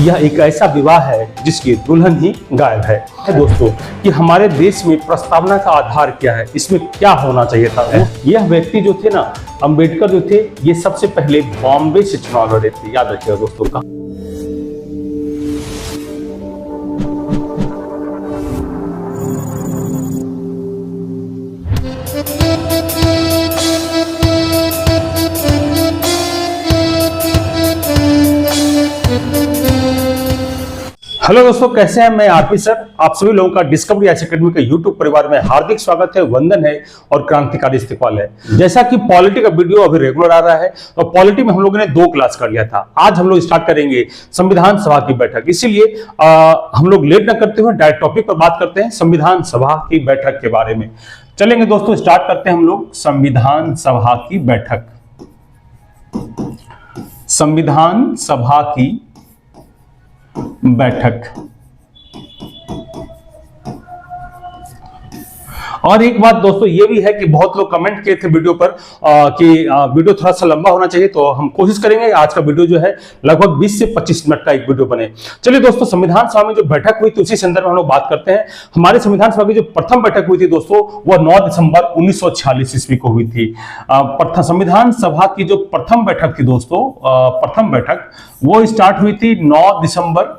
यह एक ऐसा विवाह है जिसकी दुल्हन ही गायब है। दोस्तों कि हमारे देश में प्रस्तावना का आधार क्या है, इसमें क्या होना चाहिए था। यह व्यक्ति जो थे ना, अंबेडकर जो थे, ये सबसे पहले बॉम्बे से चुनाव लड़े थे। याद रखिएगा दोस्तों का। हेलो दोस्तों, कैसे हैं? मैं आरपी सर, आप सभी लोगों का डिस्कवरी एच एकेडमी के यूट्यूब परिवार में हार्दिक स्वागत है, वंदन है और क्रांतिकारी इस्तेकबाल है। जैसा कि पॉलिटी का वीडियो अभी रेगुलर आ रहा है और पॉलिटी में हम लोगों ने 2 क्लास कर लिया था। आज हम लोग स्टार्ट करेंगे संविधान सभा की बैठक। इसीलिए हम लोग लेट न करते हुए डायरेक्ट टॉपिक पर बात करते हैं, संविधान सभा की बैठक के बारे में। चलेंगे दोस्तों, स्टार्ट करते हैं हम लोग संविधान सभा की बैठक। संविधान सभा की बैठक। और एक बात दोस्तों ये भी है कि बहुत लोग कमेंट किए थे वीडियो पर कि वीडियो थोड़ा सा लंबा होना चाहिए, तो हम कोशिश करेंगे आज का वीडियो जो है लगभग 20 से 25 मिनट का एक वीडियो बने। चलिए दोस्तों, संविधान सभा में जो बैठक हुई थी उसी संदर्भ में हम लोग बात करते हैं। हमारे संविधान सभा की जो प्रथम बैठक हुई थी दोस्तों, वह 9 दिसंबर 1946 ईस्वी को हुई थी। संविधान सभा की जो प्रथम बैठक थी दोस्तों, प्रथम बैठक वो स्टार्ट हुई थी 9 दिसंबर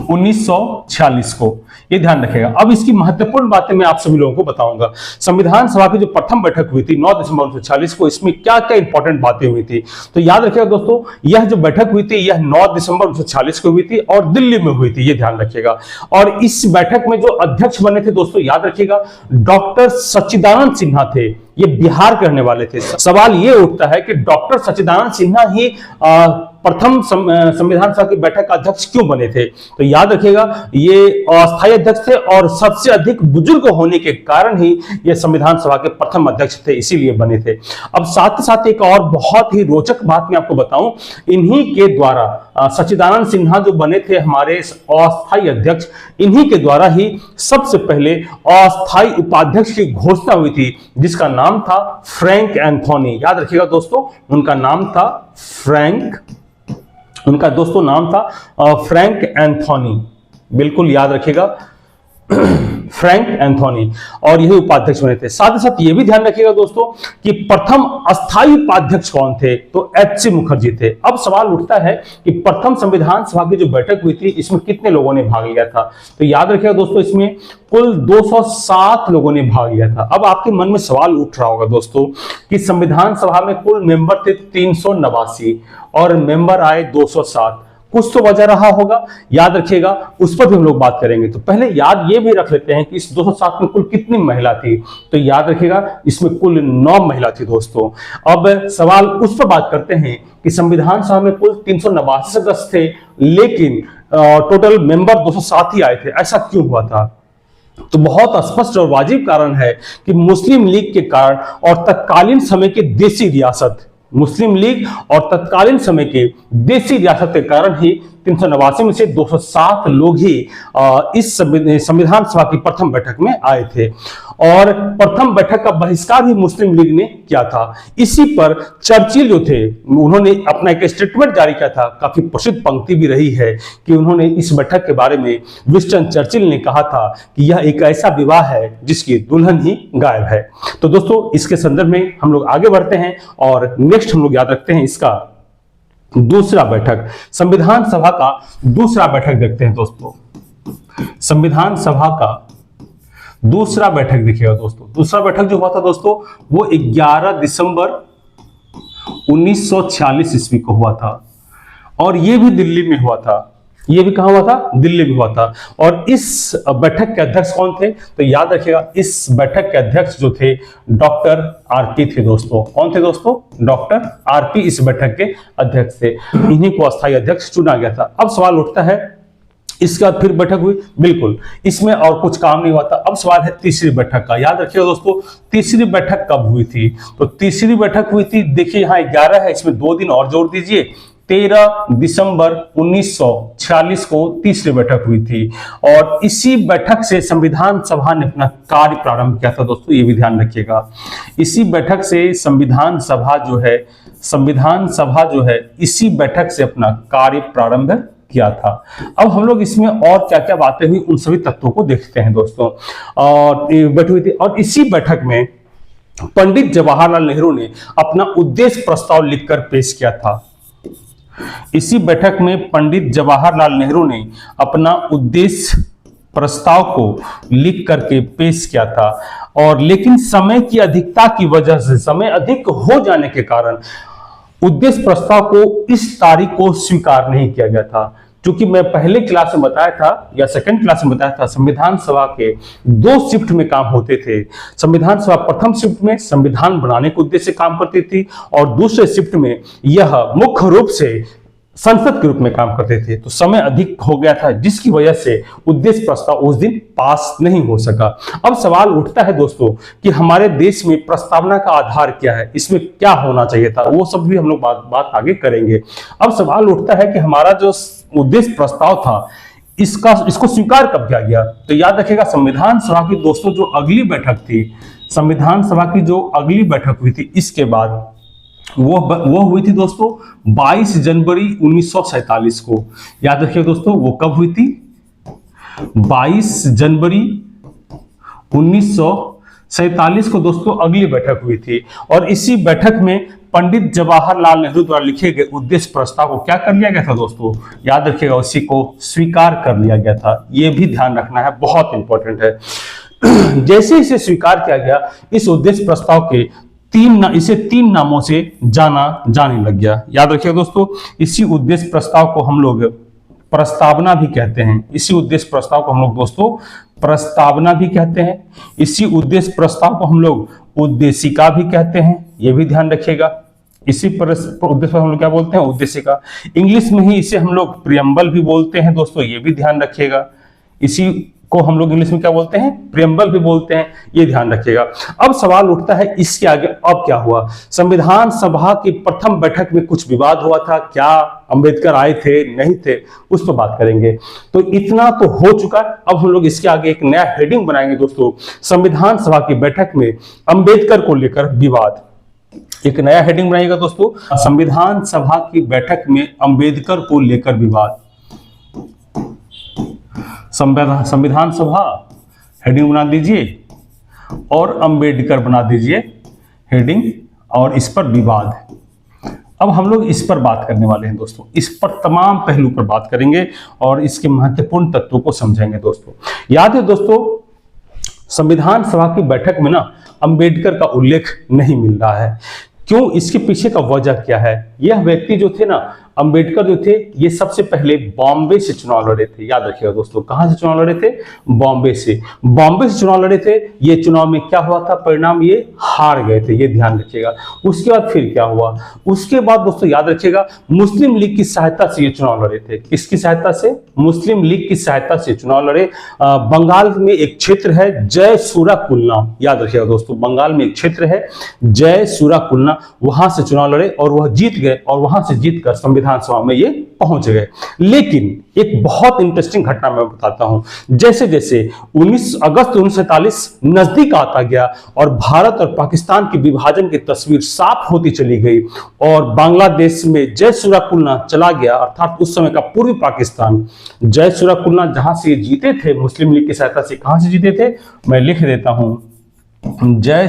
1946 को। ये ध्यान रखिएगा। अब इसकी महत्वपूर्ण बातें मैं आप सभी लोगों को बताऊंगा। संविधान सभा की जो प्रथम बैठक हुई थी 9 दिसंबर 1946 को, इसमें क्या क्या इंपॉर्टेंट बातें हुई थी, तो याद रखिएगा दोस्तों, यह जो बैठक हुई थी यह 9 दिसंबर 1946 को हुई थी और दिल्ली में हुई थी। ये ध्यान रखिएगा। और इस बैठक में जो अध्यक्ष बने थे दोस्तों, याद रखिएगा, डॉक्टर सच्चिदानंद सिन्हा थे। ये बिहार के रहने वाले थे। सवाल ये उठता है कि डॉक्टर सच्चिदानंद सिन्हा ही प्रथम संविधान सभा की बैठक का अध्यक्ष क्यों बने थे, तो याद रखिएगा ये अस्थायी अध्यक्ष थे और सबसे अधिक बुजुर्ग होने के कारण ही ये संविधान सभा के प्रथम अध्यक्ष थे, इसीलिए बने थे। अब साथ ही साथ एक और बहुत ही रोचक बात मैं आपको बताऊं, इन्हीं के द्वारा सच्चिदानंद सिन्हा जो बने थे हमारे अस्थायी अध्यक्ष, इन्हीं के द्वारा ही सबसे पहले अस्थायी उपाध्यक्ष की घोषणा हुई थी, जिसका नाम था फ्रैंक एंथोनी। याद रखिएगा दोस्तों, उनका नाम था फ्रैंक एंथोनी। बिल्कुल याद रखिएगा, फ्रैंक एंथोनी, और यही उपाध्यक्ष बने थे। साथ ही साथ ये भी ध्यान रखिएगा दोस्तों कि प्रथम अस्थायी उपाध्यक्ष कौन थे, तो एच.सी. मुखर्जी थे। अब सवाल उठता है कि प्रथम संविधान सभा की जो बैठक हुई थी इसमें कितने लोगों ने भाग लिया था, तो याद रखिएगा दोस्तों, इसमें कुल 207 लोगों ने भाग लिया था। अब आपके मन में सवाल उठ रहा होगा दोस्तों कि संविधान सभा में कुल मेंबर थे 389 और मेंबर आए 207, कुछ तो वजह रहा होगा। याद रखिएगा, उस पर भी हम लोग बात करेंगे। तो पहले याद ये भी रख लेते हैं कि इस 207 में कुल कितनी महिला थी, तो याद रखिएगा इसमें कुल 9 महिला थी दोस्तों। अब सवाल उस पर बात करते हैं कि संविधान सभा में कुल 389 सदस्य थे, लेकिन टोटल मेंबर 207 ही आए थे। ऐसा क्यों हुआ था, तो बहुत स्पष्ट और वाजिब कारण है कि मुस्लिम लीग के कारण और तत्कालीन समय के देसी रियासत, मुस्लिम लीग और तत्कालीन समय के देसी रियासत के कारण ही 389 में से 207 लोग ही इस संविधान सभा की प्रथम बैठक में आए थे। और प्रथम बैठक का बहिष्कार भी मुस्लिम लीग ने किया था। इसी पर चर्चिल जो थे, उन्होंने अपना एक स्टेटमेंट जारी किया था। काफी प्रसिद्ध पंक्ति भी रही है कि उन्होंने इस बैठक के बारे में, विंस्टन चर्चिल ने कहा था कि यह एक ऐसा विवाह है जिसकी दुल्हन ही गायब है। तो दोस्तों, इसके संदर्भ में हम लोग आगे बढ़ते हैं और नेक्स्ट हम लोग याद रखते हैं इसका दूसरा बैठक, संविधान सभा का दूसरा बैठक देखते हैं दोस्तों। संविधान सभा का दूसरा बैठक देखिएगा दोस्तों। दूसरा बैठक जो हुआ था दोस्तों, वो 11 दिसंबर 1946 ईस्वी को हुआ था और ये भी दिल्ली में हुआ था। ये भी कहां हुआ था? दिल्ली में हुआ था। और इस बैठक के अध्यक्ष कौन थे, तो याद रखिएगा इस बैठक के अध्यक्ष जो थे डॉक्टर आरपी थे दोस्तों। कौन थे दोस्तों? डॉक्टर आरपी इस बैठक के अध्यक्ष थे। इन्हीं को अस्थायी अध्यक्ष चुना गया था। अब सवाल उठता है, इसके बाद फिर बैठक हुई, बिल्कुल इसमें और कुछ काम नहीं हुआ था। अब सवाल है तीसरी बैठक का। याद रखिएगा दोस्तों, तीसरी बैठक कब हुई थी, तो तीसरी बैठक हुई थी, देखिए यहाँ 11 है, इसमें 2 दिन और जोड़ दीजिए, 13 दिसंबर 1946 को तीसरी बैठक हुई थी और इसी बैठक से संविधान सभा ने अपना कार्य प्रारंभ किया था दोस्तों, ये भी ध्यान रखिएगा। इसी बैठक से संविधान सभा जो है इसी बैठक से अपना कार्य प्रारंभ किया था। अब हम लोग इसमें और क्या क्या बातें हुई उन सभी तत्वों को देखते हैं दोस्तों। और बैठी हुई थी और इसी बैठक में पंडित जवाहरलाल नेहरू ने अपना उद्देश्य प्रस्ताव लिखकर पेश किया था। इसी बैठक में पंडित जवाहरलाल नेहरू ने अपना उद्देश्य प्रस्ताव को लिख करके पेश किया था और लेकिन समय की अधिकता की वजह से, समय अधिक हो जाने के कारण उद्देश्य प्रस्ताव को इस तारीख को स्वीकार नहीं किया गया था। क्योंकि मैं पहले क्लास में बताया था या सेकंड क्लास में बताया था, संविधान सभा के 2 शिफ्ट में काम होते थे। संविधान सभा प्रथम शिफ्ट में संविधान बनाने के उद्देश्य से काम करती थी और दूसरे शिफ्ट में यह मुख्य रूप से संसद के रूप में काम करते थे। तो समय अधिक हो गया था जिसकी वजह से उद्देश्य प्रस्ताव उस दिन पास नहीं हो सका। अब सवाल उठता है दोस्तों कि हमारे देश में प्रस्तावना का आधार क्या है, इसमें क्या होना चाहिए था, वो सब भी हम लोग बात आगे करेंगे। अब सवाल उठता है कि हमारा जो उद्देश्य प्रस्ताव था इसको स्वीकार कब किया गया। तो याद रखिएगा संविधान सभा की दोस्तों जो अगली बैठक थी, संविधान सभा की जो अगली बैठक हुई थी इसके बाद वो हुई थी दोस्तों 22 जनवरी 1947 को। याद रखिए दोस्तों वो कब हुई थी, 22 जनवरी 1947 को दोस्तों अगली बैठक हुई थी। और इसी बैठक में पंडित जवाहरलाल नेहरू द्वारा लिखे गए उद्देश्य प्रस्ताव को क्या कर लिया गया था दोस्तों, याद रखिएगा उसी को स्वीकार कर लिया गया था। ये भी ध्यान रखना है, बहुत इंपॉर्टेंट है। जैसे इसे स्वीकार किया गया इस उद्देश्य प्रस्ताव के इसे 3 नामों से जाने लग गया। याद रखिएगा दोस्तों इसी उद्देश्य प्रस्ताव को हम लोग प्रस्तावना भी कहते हैं। इसी उद्देश्य प्रस्ताव को हम लोग दोस्तों प्रस्तावना भी कहते हैं। इसी उद्देश्य प्रस्ताव को हम लोग उद्देशिका भी कहते हैं, ये भी ध्यान रखिएगा। इसी उद्देश्य हम लोग क्या बोलते हैं, उद्देशिका। इंग्लिश में ही इसे हम लोग प्रियम्बल भी बोलते हैं दोस्तों, ये भी ध्यान रखिएगा। इसी को हम लोग इंग्लिश में क्या बोलते हैं, प्रियम्बल भी बोलते हैं, ये ध्यान रखिएगा। अब सवाल उठता है इसके आगे अब क्या हुआ। संविधान सभा की प्रथम बैठक में कुछ विवाद हुआ था, क्या अंबेडकर आए थे नहीं थे, उस पर बात करेंगे। तो इतना तो हो चुका। अब हम लोग इसके आगे एक नया हेडिंग बनाएंगे दोस्तों, संविधान सभा की बैठक में अंबेडकर को लेकर विवाद। एक नया हेडिंग बनाइएगा दोस्तों, संविधान सभा की बैठक में अंबेडकर को लेकर विवाद। संविधान सभा हेडिंग बना दीजिए और अंबेडकर बना दीजिए हेडिंग और इस पर विवाद। अब हम लोग इस पर बात करने वाले हैं दोस्तों, इस पर तमाम पहलू पर बात करेंगे और इसके महत्वपूर्ण तत्वों को समझेंगे दोस्तों। याद है दोस्तों संविधान सभा की बैठक में ना अंबेडकर का उल्लेख नहीं मिल रहा है। क्यों, इसके पीछे का वजह क्या है। यह व्यक्ति जो थे ना अंबेडकर जो थे ये सबसे पहले बॉम्बे से चुनाव लड़े थे। याद रखिएगा दोस्तों कहां से चुनाव लड़े थे, बॉम्बे से चुनाव लड़े थे। ये चुनाव में क्या हुआ था, परिणाम ये हार गए थे, ये ध्यान रखिएगा। उसके बाद फिर क्या हुआ, उसके बाद दोस्तों याद रखिएगा मुस्लिम लीग की सहायता से ये चुनाव लड़े थे। किसकी सहायता से, मुस्लिम लीग की सहायता से चुनाव लड़े। बंगाल में एक क्षेत्र है जय सूरा कुलना, याद रखिएगा दोस्तों बंगाल में एक क्षेत्र है जय सूरा कुलना, वहां से चुनाव लड़े और वह जीत गए और वहां से जीतकर संविधान सभा में ये पहुंच गए। लेकिन एक बहुत इंटरेस्टिंग घटना मैं बताता हूं। जैसे जैसे 19 अगस्त 1947 नजदीक आता गया और भारत और पाकिस्तान के विभाजन की तस्वीर साफ होती चली गई और बांग्लादेश में जय सूरा कुलना चला गया, अर्थात उस समय का पूर्वी पाकिस्तान। जय सूरा कुलना जहां से ये जीते थे मुस्लिम लीग की सहायता से, कहां से जीते थे मैं लिख देता हूं, जय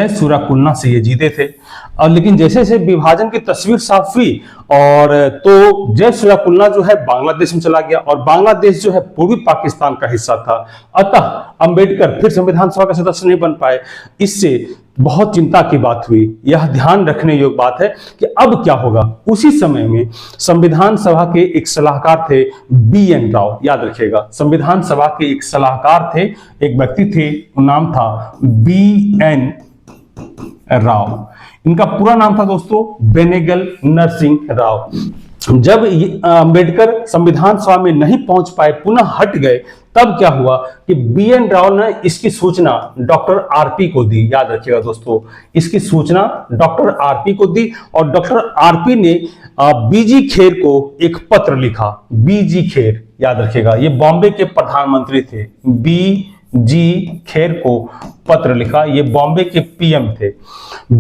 सूरा कुलना से ये जीते थे। और लेकिन जैसे जैसे विभाजन की तस्वीर साफ हुई और तो जय सूरा कुलना जो है बांग्लादेश में चला गया और बांग्लादेश जो है पूर्वी पाकिस्तान का हिस्सा था। अतः अंबेडकर फिर संविधान सभा का सदस्य नहीं बन पाए। इससे बहुत चिंता की बात हुई। यह ध्यान रखने योग्य बात है कि अब क्या होगा। उसी समय में संविधान सभा के एक सलाहकार थे BN राव, याद रखिएगा संविधान सभा के एक सलाहकार थे, एक व्यक्ति थे, नाम था BN राव। इनका पूरा नाम था दोस्तों बेनेगल नरसिंह राव। जब अंबेडकर संविधान सभा में नहीं पहुंच पाए, पुनः हट गए, तब क्या हुआ कि BN राव ने इसकी सूचना डॉक्टर RP को दी। याद रखिएगा दोस्तों, इसकी सूचना डॉक्टर RP को दी और डॉक्टर RP ने BG खेर को एक पत्र लिखा। BG खेर, याद रखिएगा, ये बॉम्बे के प्रधानमंत्री थे। BG खेर को पत्र लिखा, ये बॉम्बे के PM थे।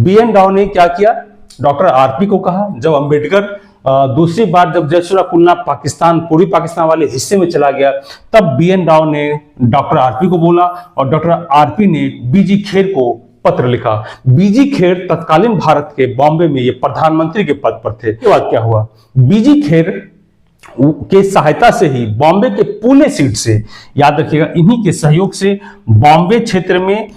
BN राव ने क्या किया, डॉक्टर RP को कहा, जब अंबेडकर दूसरी बार जब जयसुरा कुलना पाकिस्तान, पूर्वी पाकिस्तान वाले हिस्से में चला गया, तब BN राव ने डॉक्टर RP को बोला और डॉक्टर RP ने BG खेर को पत्र लिखा। BG खेर तत्कालीन भारत के बॉम्बे में ये प्रधानमंत्री के पद पर थे। इसके बाद क्या हुआ, BG खेर के सहायता से ही बॉम्बे के पुणे सीट से, याद रखिएगा, इन्हीं के सहयोग से बॉम्बे क्षेत्र में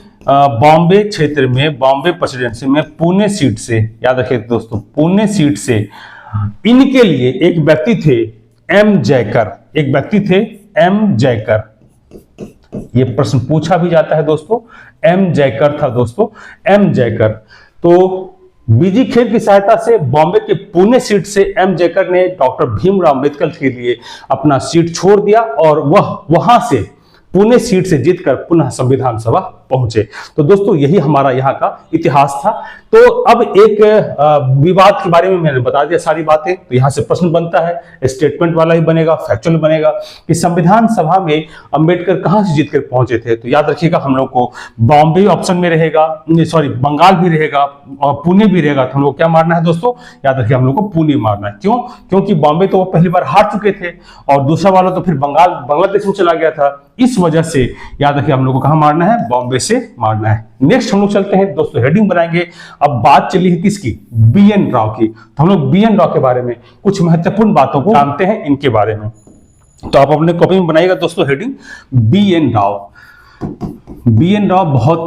बॉम्बे प्रेसिडेंसी में पुणे सीट से, याद रखिए दोस्तों, पुणे सीट से इनके लिए एक व्यक्ति थे M जयकर, एक व्यक्ति थे M जयकर। ये प्रश्न पूछा भी जाता है दोस्तों, M जयकर था दोस्तों, M जयकर। तो BG खेर की सहायता से बॉम्बे के पुणे सीट से M जयकर ने डॉक्टर भीमराव अंबेडकर के लिए अपना सीट छोड़ दिया और वह वहां से पुणे सीट से जीतकर पुनः संविधान सभा पहुंचे। तो दोस्तों यही हमारा यहाँ का इतिहास था। तो अब एक विवाद के बारे में मैंने बता दिया सारी बातें, तो यहाँ से प्रश्न बनता है, स्टेटमेंट वाला ही बनेगा, फैक्चुअल बनेगा, कि संविधान सभा में अंबेडकर कहाँ से जीतकर पहुंचे थे। तो याद रखिएगा, हम लोग को बॉम्बे ऑप्शन में रहेगा, सॉरी बंगाल भी रहेगा और पुणे भी रहेगा। तो हम लोग क्या मारना है दोस्तों, याद रखिए, हम लोग को पुणे मारना है। क्यों? क्योंकि बॉम्बे तो वो पहली बार हार चुके थे और दूसरा वाला तो फिर बांग्लादेश में चला गया था। इस वजह से याद रखिए, हम लोग को कहाँ मारना है, बॉम्बे से मारना है। नेक्स्ट हम लोग चलते हैं दोस्तों, हेडिंग बनाएंगे। अब बात चली है किसकी, BN राव की। तो हम लोग BN राव के बारे में कुछ महत्वपूर्ण बातों को जानते हैं, इनके बारे में। तो आप अपने कॉपी में बनाइएगा दोस्तों heading, BN Rao. BN Rao बहुत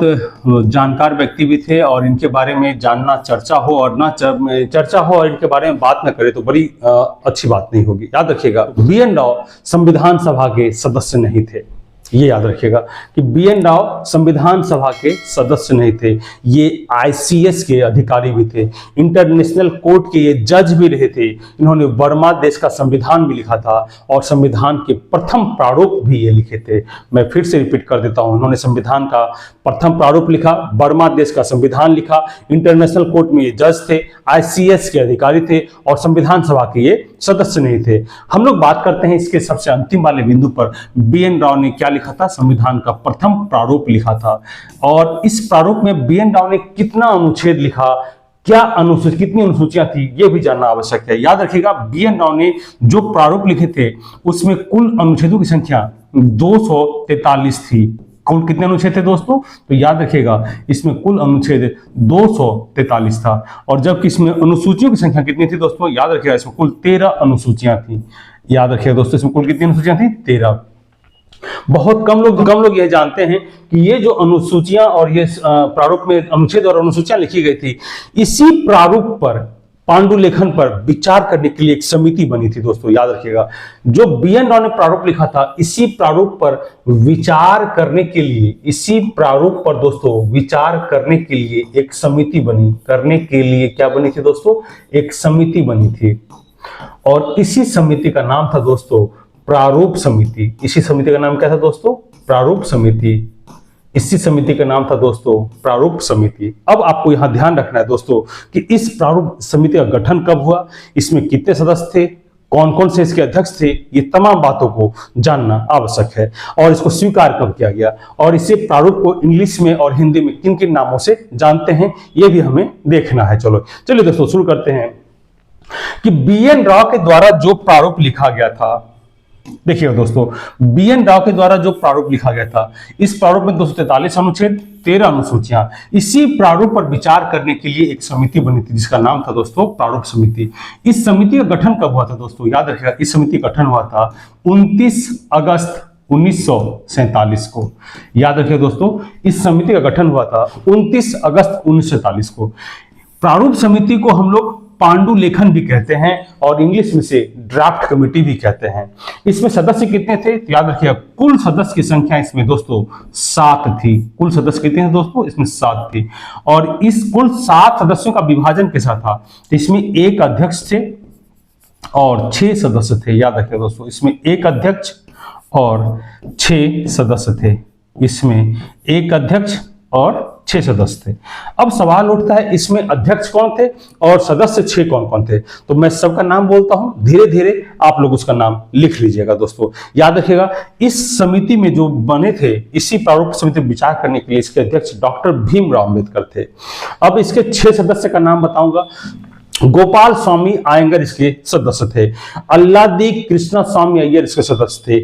जानकार व्यक्ति भी थे और इनके बारे में जानना, चर्चा हो और इनके बारे में बात ना करें तो बड़ी अच्छी बात नहीं होगी। याद रखिएगा, BN राव संविधान सभा के सदस्य नहीं थे। ये याद रखिएगा कि BN राव संविधान सभा के सदस्य नहीं थे, ये ICS के अधिकारी भी थे, इंटरनेशनल कोर्ट के ये जज भी रहे थे। इन्होंने बर्मा देश का संविधान भी लिखा था और संविधान के प्रथम प्रारूप भी ये लिखे थे। मैं फिर से रिपीट कर देता हूं, इन्होंने संविधान का प्रथम प्रारूप लिखा, बर्मा देश का संविधान लिखा, इंटरनेशनल कोर्ट में ये जज थे, ICS के अधिकारी थे और संविधान सभा के ये सदस्य नहीं थे। हम लोग बात करते हैं इसके सबसे अंतिम वाले बिंदु पर, BN राव ने क्या लिखा था, संविधान का प्रथम प्रारूप लिखा था। और इस प्रारूप में BN राव ने कितना अनुच्छेद लिखा, क्या अनुसूची, कितनी अनुसूचियां थी, ये भी जानना आवश्यक है। याद रखिएगा, BN राव ने जो प्रारूप लिखे थे उसमें कुल अनुच्छेदों की संख्या 243 थी। कुल कितने अनुच्छेद थे दोस्तों, तो याद रखिएगा इसमें कुल अनुच्छेद 243 था। और जबकि इसमें अनुसूचियों की संख्या कितनी थी दोस्तों, याद रखिएगा इसमें कुल 13 अनुसूचियां थी। याद रखिएगा दोस्तों, इसमें कुल कितनी अनुसूचियां थी, 13। बहुत कम लोग यह जानते हैं कि ये जो अनुसूचियां और ये प्रारूप में अनुच्छेद और अनुसूचियां लिखी गई थी, इसी प्रारूप पर, पांडुलेखन पर विचार करने के लिए एक समिति बनी थी दोस्तों। याद रखिएगा, जो BN राव ने प्रारूप लिखा था, इसी प्रारूप पर विचार करने के लिए, इसी प्रारूप पर दोस्तों विचार करने के लिए एक समिति बनी। करने के लिए क्या बनी थी दोस्तों, एक समिति बनी थी और इसी समिति का नाम था दोस्तों प्रारूप समिति। इसी समिति का नाम क्या था दोस्तों, प्रारूप समिति। इसी समिति का नाम था दोस्तों प्रारूप समिति। अब आपको यहां ध्यान रखना है दोस्तों कि इस प्रारूप समिति का गठन कब हुआ, इसमें कितने सदस्य थे, कौन कौन से इसके अध्यक्ष थे, ये तमाम बातों को जानना आवश्यक है। और इसको स्वीकार कब किया गया और इसे प्रारूप को इंग्लिश में और हिंदी में किन किन नामों से जानते हैं, ये भी हमें देखना है। चलिए दोस्तों शुरू करते हैं कि BN राव के द्वारा जो प्रारूप लिखा गया था। देखिए दोस्तों, BN राव के द्वारा जो प्रारूप लिखा गया था, इस प्रारूप में 243 अनुच्छेद, 13 अनुसूचियां। इसी प्रारूप पर विचार करने के लिए एक समिति बनी थी जिसका नाम था दोस्तों प्रारूप समिति। इस समिति का गठन कब हुआ था दोस्तों, याद रखिएगा, इस समिति का गठन हुआ था 29 अगस्त 1947 को। याद रखिए दोस्तों, इस समिति का गठन हुआ था 29 अगस्त 1947 को। प्रारूप समिति को हम लोग पांडुलेखन भी कहते हैं और इंग्लिश में से ड्राफ्ट कमेटी भी कहते हैं। इसमें सदस्य कितने थे, तो याद रखिए कुल सदस्य की संख्या इसमें दोस्तों 7 थी। कुल सदस्य कितने थे दोस्तों, इसमें 7 थी। और इस कुल 7 सदस्यों का विभाजन कैसा था, तो इसमें एक अध्यक्ष थे और 6 सदस्य थे। याद रखिए दोस्तों, इसमें एक अध्यक्ष और 6 सदस्य थे। इसमें एक अध्यक्ष और 6 सदस्य थे। अब सवाल उठता है इसमें अध्यक्ष कौन थे और सदस्य 6 कौन कौन थे। तो मैं सबका नाम बोलता हूं, धीरे धीरे आप लोग उसका नाम लिख लीजिएगा। दोस्तों याद रखिएगा, इस समिति में जो बने थे, इसी प्रारूप समिति में विचार करने के लिए इसके अध्यक्ष डॉक्टर भीमराव अम्बेडकर थे। अब इसके 6 सदस्य का नाम बताऊंगा। गोपाल स्वामी आयंगर इसके सदस्य थे, अल्लादी कृष्णा स्वामी अय्यर इसके सदस्य थे,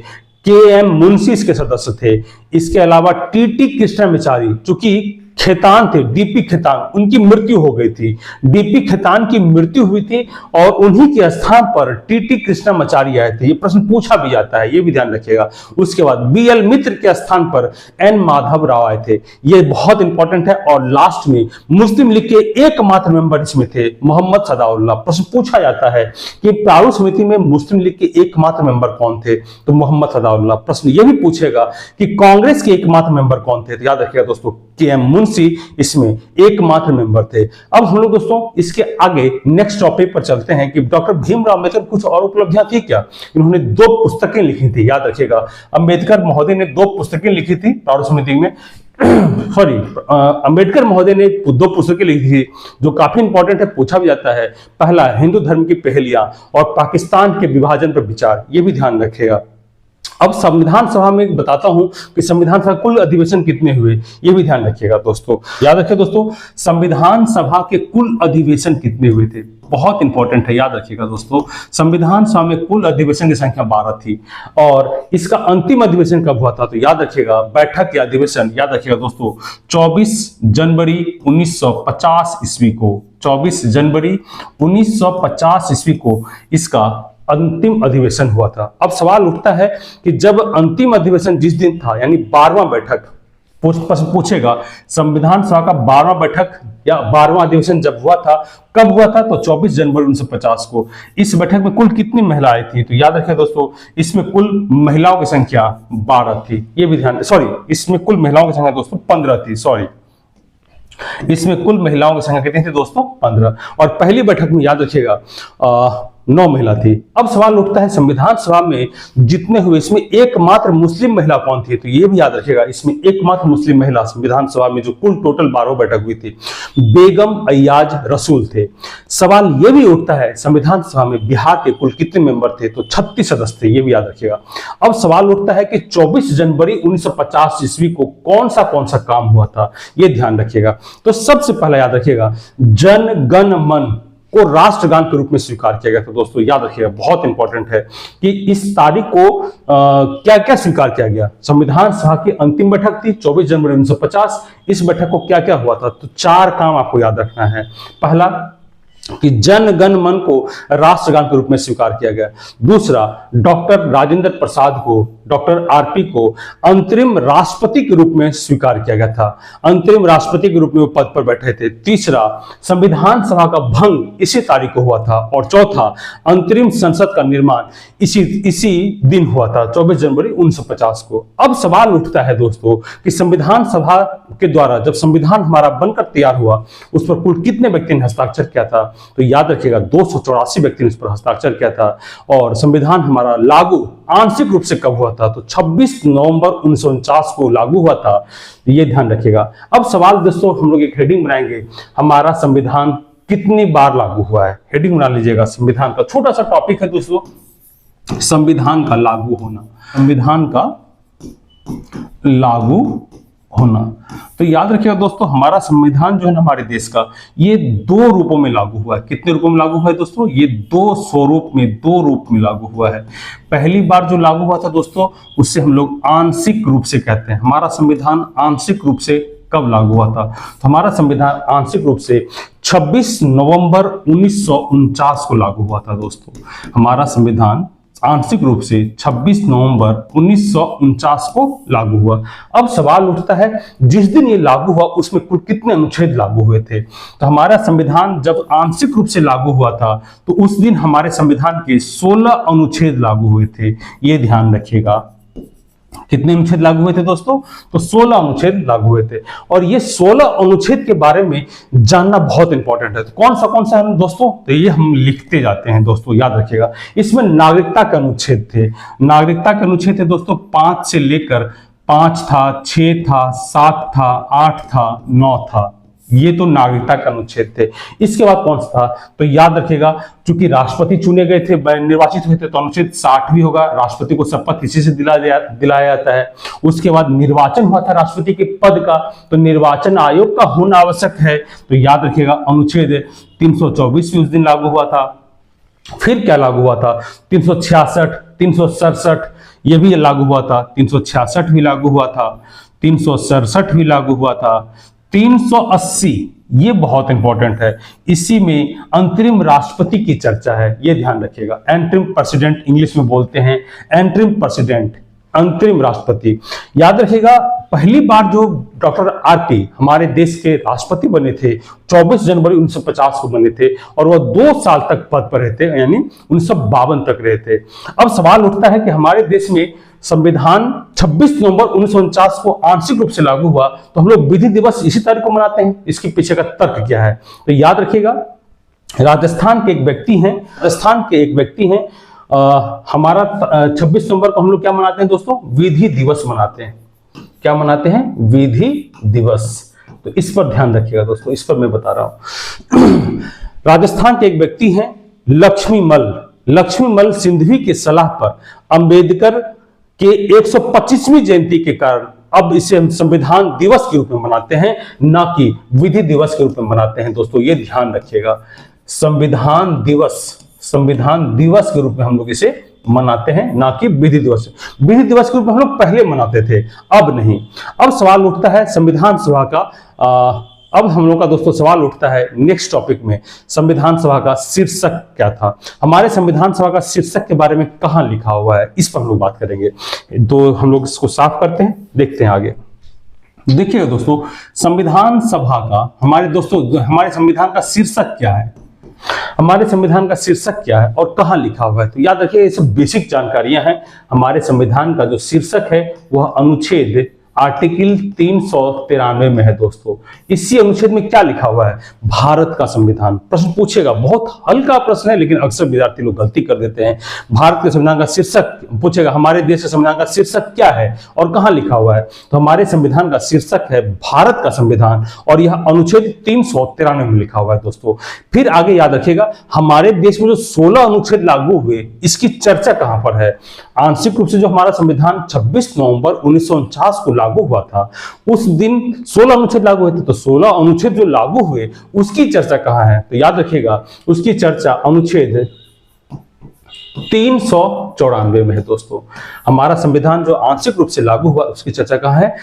के.एम. मुंशी इसके सदस्य थे। इसके अलावा टी.टी. कृष्णामाचारी, चूंकि खेतान थे, डीपी खेतान, उनकी मृत्यु हो गई थी। डीपी खेतान की मृत्यु हुई थी और उन्हीं के स्थान पर टी.टी. कृष्णामाचारी आए थे। ये प्रश्न पूछा भी जाता है, ये भी ध्यान रखिएगा। उसके बाद बी.एल. मित्र के स्थान पर एन. माधव राव आए थे, ये बहुत इंपॉर्टेंट है। और लास्ट में मुस्लिम लीग के एकमात्र मेंबर इसमें थे मोहम्मद सदाउल्लाह। प्रश्न पूछा जाता है कि प्रारूप समिति में मुस्लिम लीग के एकमात्र मेंबर कौन थे, तो मोहम्मद सदाउल्लाह। प्रश्न यह भी पूछेगा कि कांग्रेस के एकमात्र मेंबर कौन थे, तो याद रखिएगा दोस्तों के.एम. मुंशी इसमें एकमात्र मेंबर थे। अब हम लोग दोस्तों इसके आगे नेक्स्ट टॉपिक पर चलते हैं कि डॉक्टर भीमराव अम्बेडकर कुछ और उपलब्धियां थी क्या। इन्होंने 2 पुस्तकें लिखी थी, याद रखिएगा। अम्बेडकर महोदय ने 2 पुस्तकें लिखी थी प्रारूप समिति में अंबेडकर महोदय ने 2 पुस्तकें लिखी थी जो काफी इंपॉर्टेंट है, पूछा भी जाता है। पहला हिंदू धर्म की पहेलियां और पाकिस्तान के विभाजन पर विचार, ये भी ध्यान रखिएगा। अब संविधान सभा में बताता हूं कि संविधान सभा कुल अधिवेशन कितने हुए, ये भी ध्यान रखिएगा दोस्तों। याद रखिए दोस्तों, संविधान सभा के कुल अधिवेशन कितने हुए थे, बहुत इंपॉर्टेंट है, याद रखिएगा दोस्तों। संविधान सभा में कुल अधिवेशन की संख्या 12 थी और इसका अंतिम अधिवेशन कब हुआ था, तो याद रखिएगा बैठक या अधिवेशन, याद रखिएगा दोस्तों 24 जनवरी 1950 ईस्वी को, 24 जनवरी 1950 ईस्वी को इसका अंतिम अधिवेशन हुआ था। अब सवाल उठता है कि जब अंतिम अधिवेशन जिस दिन था, यानी 12वां बैठक, पूछेगा संविधान सभा का 12वां बैठक या 12वां अधिवेशन जब हुआ था, कब हुआ था, तो 24 जनवरी 1950 को। इस बैठक में कुल कितनी महिलाएं थी, तो याद रखें दोस्तों इसमें कुल महिलाओं की संख्या 12 थी, ये भी ध्यान, इसमें कुल महिलाओं की संख्या दोस्तों 15 थी, इसमें कुल महिलाओं की संख्या कितनी थी दोस्तों, 15। और पहली बैठक में याद रखिएगा 9 महिला थी। अब सवाल उठता है संविधान सभा में जितने हुए इसमें एकमात्र मुस्लिम महिला कौन थी, तो ये भी याद रखिएगा इसमें एकमात्र मुस्लिम महिला संविधान सभा में जो कुल टोटल 12 बैठक हुई थी, बेगम अय्याज रसूल थे। सवाल ये भी उठता है संविधान सभा में बिहार के कुल कितने मेंबर थे, तो 36 सदस्य थे, ये भी याद रखिएगा। अब सवाल उठता है कि 24 जनवरी 1950 ईस्वी को कौन सा काम हुआ था, ये ध्यान रखिएगा। तो सबसे पहला याद रखिएगा जन गण मन को राष्ट्रगान के रूप में स्वीकार किया गया था। दोस्तों याद रखिएगा, बहुत इंपॉर्टेंट है कि इस तारीख को क्या क्या स्वीकार किया गया। संविधान सभा की अंतिम बैठक थी 24 जनवरी 1950। इस बैठक को क्या क्या हुआ था, तो 4 काम आपको याद रखना है। पहला कि जन गण मन को राष्ट्रगान के रूप में स्वीकार किया गया। दूसरा, डॉक्टर राजेंद्र प्रसाद को, डॉक्टर आरपी को अंतरिम राष्ट्रपति के रूप में स्वीकार किया गया था, अंतरिम राष्ट्रपति के रूप में वो पद पर बैठे थे। तीसरा, संविधान सभा का भंग इसी तारीख को हुआ था। और चौथा, अंतरिम संसद का निर्माण इसी दिन हुआ था 24 जनवरी 1950 को। अब सवाल उठता है दोस्तों कि संविधान सभा के द्वारा जब संविधान हमारा बनकर तैयार हुआ उस पर कुल कितने व्यक्ति ने हस्ताक्षर किया था, तो याद रखिएगा 284 व्यक्ति ने इस पर हस्ताक्षर किया था। और संविधान हमारा लागू आंशिक रूप से कब हुआ था, तो 26 नवंबर 1949 को लागू हुआ था, ये ध्यान रखिएगा। अब सवाल दोस्तों हम लोग एक हेडिंग बनाएंगे, हमारा संविधान कितनी बार लागू हुआ है, हेडिंग बना लीजिएगा। संविधान का छोटा सा टॉपिक है दोस्तों, संविधान का लागू होना, संविधान का लागू होना। तो याद रखिएगा दोस्तों हमारा संविधान जो है ना हमारे देश का, ये 2 रूपों में लागू हुआ है। कितने रूपों में लागू हुआ है दोस्तों, ये 2 रूप में लागू हुआ है। पहली बार जो लागू हुआ था दोस्तों उससे हम लोग आंशिक रूप से कहते हैं। हमारा संविधान आंशिक रूप से कब लागू हुआ था, तो हमारा संविधान आंशिक रूप से 26 नवंबर 1949 को लागू हुआ था दोस्तों। हमारा संविधान आंशिक रूप से 26 नवंबर 1949 को लागू हुआ। अब सवाल उठता है जिस दिन ये लागू हुआ उसमें कुल कितने अनुच्छेद लागू हुए थे, तो हमारा संविधान जब आंशिक रूप से लागू हुआ था तो उस दिन हमारे संविधान के 16 अनुच्छेद लागू हुए थे, ये ध्यान रखिएगा। कितने अनुच्छेद लागू हुए थे दोस्तों? तो 16 अनुच्छेद लागू हुए थे। और ये 16 अनुच्छेद के बारे में जानना बहुत इंपॉर्टेंट है। तो कौन सा है दोस्तों? तो ये हम लिखते जाते हैं दोस्तों, याद रखिएगा। इसमें नागरिकता के अनुच्छेद थे। नागरिकता के अनुच्छेद थे दोस्तों 5 से लेकर 5 था, 6 था, 7 था, 8 था, 9 था। ये तो नागरिकता के अनुच्छेद थे। इसके बाद कौन सा था? तो याद रखिएगा, चूंकि राष्ट्रपति चुने गए थे, निर्वाचित हुए थे, तो अनुच्छेद 60 भी होगा। राष्ट्रपति को शपथ इसी से दिलाया जाता है। उसके बाद निर्वाचन हुआ था राष्ट्रपति के पद का, तो निर्वाचन आयोग का होना आवश्यक है। तो याद रखिएगा अनुच्छेद 324 भी उस दिन लागू हुआ था। फिर क्या लागू हुआ था? 366, 367 ये भी लागू हुआ था। 366 भी लागू हुआ था, 367 भी लागू हुआ था, 380 ये बहुत इंपॉर्टेंट है। इसी में अंतरिम राष्ट्रपति की चर्चा है, ये ध्यान रखिएगा। एंटरिम प्रेसिडेंट इंग्लिश में बोलते हैं, एंटरिम प्रेसिडेंट, अंतरिम राष्ट्रपति। याद रखिएगा, पहली बार जो डॉक्टर आरटी हमारे देश के राष्ट्रपति बने थे 24 जनवरी 1950 को बने थे, और वह 2 साल तक पद पर रहे थे, यानी 1952 तक रहे थे। अब सवाल उठता है कि हमारे देश में संविधान 26 नवंबर 1949 को आंशिक रूप से लागू हुआ, तो हम लोग विधि दिवस इसी तारीख को मनाते हैं। इसके पीछे का तर्क क्या है? तो याद रखिएगा, राजस्थान के एक व्यक्ति हैं, हमारा 26 नवंबर को हम लोग क्या मनाते हैं दोस्तों? विधि दिवस मनाते हैं। क्या मनाते हैं? विधि दिवस। तो इस पर ध्यान रखिएगा दोस्तों, इस पर मैं बता रहा हूं। राजस्थान के एक व्यक्ति हैं लक्ष्मीमल सिंधवी की सलाह पर अंबेडकर के 125वीं जयंती के कारण अब इसे हम संविधान दिवस के रूप में मनाते हैं, ना कि विधि दिवस के रूप में मनाते हैं। दोस्तों ये ध्यान रखिएगा, संविधान दिवस के रूप में हम लोग इसे मनाते हैं, ना कि विधि दिवस। विधि दिवस के रूप में हम लोग पहले मनाते थे, अब नहीं। अब सवाल उठता है संविधान सभा का, अब हम लोग का दोस्तों सवाल उठता है नेक्स्ट टॉपिक में, संविधान सभा का शीर्षक क्या था? हमारे संविधान सभा का शीर्षक के बारे में कहां लिखा हुआ है, इस पर हम लोग बात करेंगे। तो हम लोग इसको साफ करते हैं, देखते हैं आगे। देखिएगा दोस्तों, संविधान सभा का हमारे संविधान का शीर्षक क्या है? हमारे संविधान का शीर्षक क्या है और कहां लिखा हुआ है? तो याद रखिए, ये सब बेसिक जानकारियां हैं। हमारे संविधान का जो शीर्षक है वह अनुच्छेद आर्टिकल 393 में है दोस्तों। इसी अनुच्छेद में क्या लिखा हुआ है? भारत का संविधान। प्रश्न पूछेगा, बहुत हल्का प्रश्न है, लेकिन अक्सर विद्यार्थी लोग गलती कर देते हैं। भारत के संविधान का शीर्षक पूछेगा, हमारे देश के संविधान का शीर्षक क्या है और कहां लिखा हुआ है? तो हमारे संविधान का शीर्षक है भारत का संविधान, और यह अनुच्छेद 393 में लिखा हुआ है दोस्तों। फिर आगे याद रखिएगा, हमारे देश में जो 16 अनुच्छेद लागू हुए, इसकी चर्चा कहां पर है? आंशिक रूप से जो हमारा संविधान 26 नवंबर 1949 को लागू हुआ था, उस दिन 16 अनुच्छेद लागू हुए थे। तो 16 अनुच्छेद जो लागू हुए उसकी चर्चा कहां है? तो याद रखिएगा, उसकी चर्चा अनुच्छेद 394 में है दोस्तों। हमारा संविधान जो आंशिक रूप से लागू हुआ उसकी चर्चा कहां है?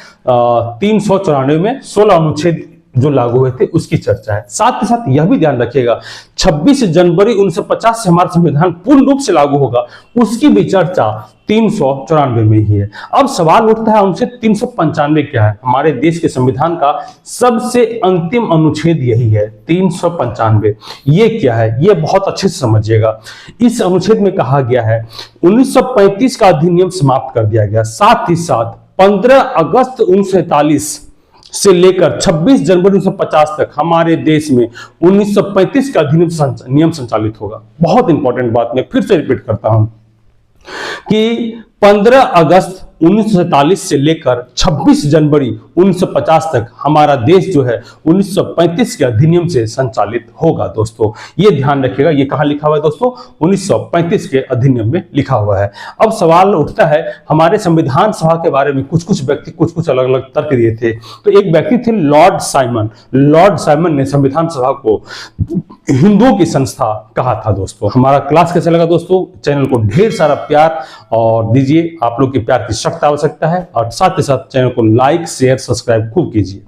394 में 16 अनुच्छेद जो लागू हुए थे उसकी चर्चा है। साथ ही साथ यह भी ध्यान रखिएगा, 26 जनवरी 1950 से हमारा संविधान पूर्ण रूप से लागू होगा, उसकी भी चर्चा 394 में ही है। अब सवाल उठता है अनुच्छेद 395 क्या है? हमारे देश के संविधान का सबसे अंतिम अनुच्छेद यही है, 395। ये क्या है? ये बहुत अच्छे से समझिएगा। इस अनुच्छेद में कहा गया है 1935 का अधिनियम समाप्त कर दिया गया। साथ ही साथ 15 अगस्त 1943 से लेकर 26 जनवरी 1950 तक हमारे देश में 1935 का अधिनियम नियम संचालित होगा। बहुत इंपॉर्टेंट बात, मैं फिर से रिपीट करता हूं कि 15 अगस्त 1947 से लेकर 26 जनवरी 1950 तक हमारा देश जो है 1935 के अधिनियम से संचालित होगा दोस्तों। ये ध्यान रखिएगा, ये कहां लिखा हुआ है दोस्तों? 1935 के अधिनियम में लिखा हुआ है। अब सवाल उठता है, हमारे संविधान सभा के बारे में कुछ व्यक्ति कुछ अलग अलग तर्क दिए थे। तो एक व्यक्ति थे लॉर्ड साइमन ने संविधान सभा को हिंदुओं की संस्था कहा था दोस्तों। हमारा क्लास कैसा लगा दोस्तों? चैनल को ढेर सारा प्यार और दीजिए, आप लोग के प्यार की सख्त आवश्यकता है, और साथ ही साथ चैनल को लाइक शेयर सब्सक्राइब खूब कीजिए।